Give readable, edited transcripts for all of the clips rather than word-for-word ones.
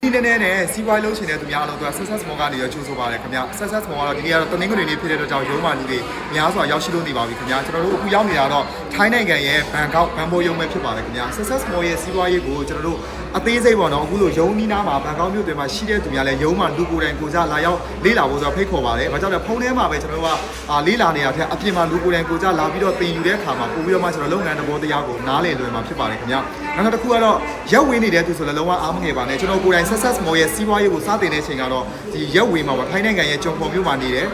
ဒီနေ့နဲ့စီးပွားရေးလုပ်ရှင်တဲ့သူများအလုံးက success mall ကနေရောကြိုးဆိုပါတယ်ခင်ဗျ success mall ကတော့ဒီနေ့ကတော့တနင်္ဂနွေနေ့ဖြစ်တဲ့အတွက်ကြောင့်ရုံးမှလူတွေများစွာရောက်ရှိလို့နေပါပြီခင်ဗျကျွန်တော်တို့အခုရောက်နေတာတော့ထိုင်းနိုင်ငံရဲ့ဘန်ကောက်ဘန်ဘိုရုံးပဲဖြစ်ပါတယ်ခင်ဗျ success mall ရဲ့စီးပွားရေးကိုကျွန်တော်တို့အသေးစိတ်ပေါ့နော်အခုလိုရုံးနီးနားမှာဘန်ကောက်မြို့တွင်မှာရှိတဲ့သူများလည်းရုံးမှာလူကိုယ်တိုင်ကိုကြလာရောက်လေ့လာဖို့ဆိုတော့ဖိတ်ခေါ်ပါတယ်ဘာကြောင့်လဲဖုန်းထဲမှာပဲကျွန်တော်တို့ကလေ့လာနေတာထက်အပြင်မှာလူကိုယ်တိုင်ကိုကြလာပြီးတော့သင်ယူတဲ့အခါမှာပို့ပြီးတော့မှကျွန်တော်လုပ်ငန်းသဘောတရားကိုနားလည်လွယ်မှာဖြစ်ပါတယ်ခင်ဗျနောက်တစ်ခုကတော့ရက်ဝင်းနေတဲ့သူဆိုလည်းလုံးဝအားမငယ်ပါနဲ့ကျွန်တော်ကိုယ်တိုင် success mall ရဲ့စီးပွားရေးကိုစတင်တဲ့အချိန်ကတော့ဒီရက်ဝင်းမှာပေါ့ထိုင်းနိုင်ငံရဲ့ဂျုံဖော်မြို့မှာနေတယ်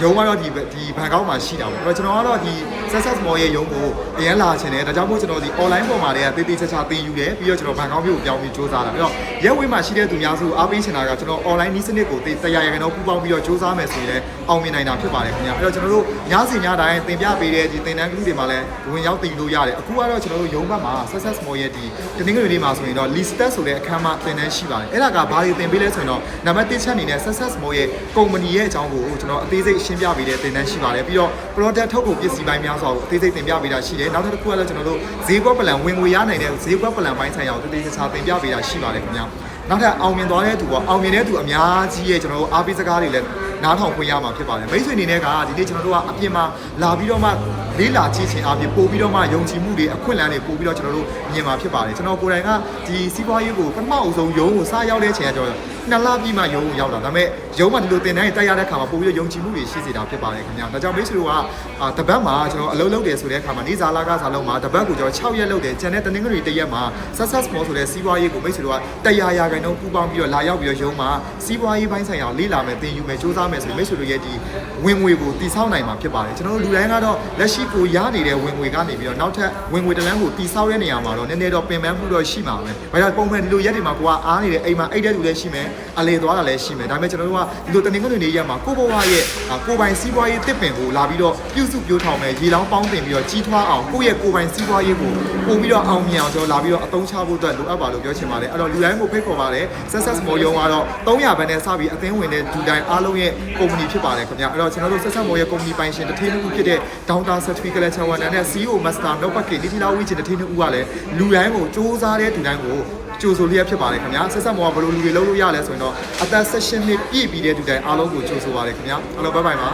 ရုံးကတော့ဒီဘန်ကောက်မှာရှိတာပေါ့အဲ့တော့ကျွန်တော်ကတော့ဒီ success mall ရဲ့ရုံးကိုအရင်လာချင်တယ်ဒါကြောင့်မို့ကျွန်တော်ဒီ online ပေါ်မှာတည်းကတေးသေးချာချာသင်ယူတယ်ပြီးတော့ကျွန်တော်ဘန်ကောက်မြို့ကိုပြောင်းပြီးစူးစမ်းတာအဲ့တော့ရက်ဝင်းမှာရှိတဲ့သူများစုအားပေးချင်တာကကျွန်တော် online နည်းစနစ်ကိုတရားရခိုင်တော့ပူးပေါင်းပြီးတော့စူးစမ်းမယ်ဆိုရင်လည်းအောင်မြင်နိုင်တာဖြစ်ပါတယ်ခင်ဗျာအဲ့တော့ကျွန်တော်တို့ညစီညတိုင်းသင်ပြပေးတဲ့ဒီသင်တန်းကလေးတွေမှာလည်းဝင်ရောက်သင်ယူလို့ရတယ်အခုကတော့ကျွန်တော်တို့ရုံးဘက်မှာ success mall ရဲ့ဒီတနင်္ဂနွေနေ့မှာဆိုရင်တော့ listed ဆိုတဲ့အခန်းမှာသင်တန်းရှိပါတယ်အဲ့ဒါကဘာတွေသင်ပေးလဲဆိုရင်တော့နံပါတ်1ချက်အနေနဲ့ success mall ရဲ့ company ရဲ့အကြောင်းကိုကျွန်တော်အသေးစိတ်ရှင်းပြပေးတဲ့သင်တန်းရှိပါတယ်ပြီးတော့ product ထုတ်ကုန်ပစ္စည်းပိုင်းများစွာကိုအသေးစိတ်သင်ပြပေးတာရှိတယ်နောက်တစ်ခုကလည်းကျွန်တော်တို့ဈေးကွက်ပလန်ဝင်ငွေရနိုင်တဲ့ဈေးကွက်ပလန်ပိုင်းဆိုင်ရာကိုတည်တည်ချာသင်ပြပေးတာရှိပါတယ်ခင်ဗျာနောက်ထပ်အောင်မြင်သွားတဲ့သူပေါ့အောင်မြင်တဲ့သူအများကြီးရဲ့ကျွန်တော်တို့အားပေးစကားတွေလည်းနားထောင်ခွင့်ရမှာဖြစ်ပါတယ်မိတ်ဆွေအနေနဲ့ကဒီနေ့ကျွန်တော်တို့ကအပြင်မှာလာပြီးတော့မှလေးလာကြည့်ချင်အားဖြင့်ပို့ပြီးတော့မှယုံကြည်မှုတွေအခွင့်အလမ်းတွေပို့ပြီးတော့ကျွန်တော်တို့မြင်မှာဖြစ်ပါတယ်ကျွန်တော်ကိုယ်တိုင်ကဒီစီးပွားရေးကိုပထမအဆုံးရုံးကိုစရောက်တဲ့အချိန်ကကျွန်တော်နှစ်လပြီးမှရုံးကိုရောက်တာဒါပေမဲ့ရုံးမှာဒီလိုတင်တန်းတိုက်ရတဲ့ခါမှာပို့ပြီးတော့ယုံကြည်မှုတွေရှိစေတာဖြစ်ပါတယ်ခင်ဗျာဒါကြောင့်မိတ်ဆွေတို့ကတပတ်မှာကျွန်တော်အလုပ်လုပ်တယ်ဆိုတဲ့အခါမှာနေ့စားလာကစားလုံးမှာတပတ်ကိုကျွန်တော်6ရက်လုပ်တယ်ကျန်တဲ့တနင်္ဂနွေတစ်ရက်မှာ success mall ဆိုတဲ့စီးပွားရေးကိုမိတ်ဆွေတို့က100ရာခိုင်နှုန်းပူးပေါင်းပြီးတော့လာရောက်ပြီးတော့ရုံးမှာစီးပွားရေးပိုင်းဆိုင်ရာလေ့လာမယ်သင်ယူမယ်စူးစမ်းမယ်ဆိုရင်မိတ်ဆွေတို့ရဲ့ဒီဝင်ငွေကိုတည်ဆောက်နိုင်မှာဖြစ်ပါတယ်ကျွန်တော်တို့လူတိုင်းကတော့လက်ရှိကိုရနေတဲ့ဝင်ငွေကနေပြီးတော့နောက်ထပ်ဝင်ငွေတလန်းကိုတည်ဆောက်ရတဲ့နေရာမှာတော့နည်းနည်းတော့ပင်ပန်းမှုတော့ရှိမှာပဲဘာကြောင့်ပုံမှန်ဒီလိုရက်တွေမှာကိုကအားနေတဲ့အိမ်မှာအိတ်တဲ့လူလည်းရှိမယ်အလေသွားတာလည်းရှိမယ်ဒါပေမဲ့ကျွန်တော်တို့ကဒီလိုတနင်္ဂနွေနေ့ရက်မှာကိုဘဝရဲ့ကိုပိုင်စီးပွားရေးတစ်ပင်ကိုလာပြီးတော့ပြုစုပြောထောင်မယ်ရေလောင်းပေါင်းတင်ပြီးတော့ကြီးထွားအောင်ကိုယ့်ရဲ့ကိုပိုင်စီးပွားရေးကိုပို့ပြီးတော့အောင်မြင်အောင်ကျွန်တော်လာပြီးတော့အသုံးချဖို့အတွက်လိုအပ်ပါလို့ပြောချင်ပါတယ်အဲ့တော့လူတိုင်းကိုဖိတ်ခေါ်ပါတယ် success mall ရုံးကတော့300ဘန်းနဲ့စပြီးအသင်းဝင်တဲ့လူတိုင်းအားလုံးရဲ့ company ဖြစ်ပါတယ်ခင်ဗျအဲ့တော့ကျွန်တော်တို့ success mall ရဲ့ company ပိုင်ရှင်တစ်ထည်နှစ်ဦးဖြစ်တဲ့ Dr. Certificate Collection ဝန်ထမ်းနဲ့ CEO Master နောက်ပတ်ကေဒီတီလာဝီချင်တစ်ထည်နှစ်ဦးကလည်းလူတိုင်းကိုစူးစမ်းတဲ့လူတိုင်းကိုကြိုဆိုလျက်ဖြစ်ပါတယ်ခင်ဗျာဆက်ဆက်မောကဘယ်လိုလူတွေလုပ်လို့ရလဲဆိုရင်တော့အသက်16နှစ်ပြည့်ပြီးတဲ့သူတိုင်းအားလုံးကိုကြိုဆိုပါတယ်ခင်ဗျာအားလုံးဘိုင်ဘိုင်ပါ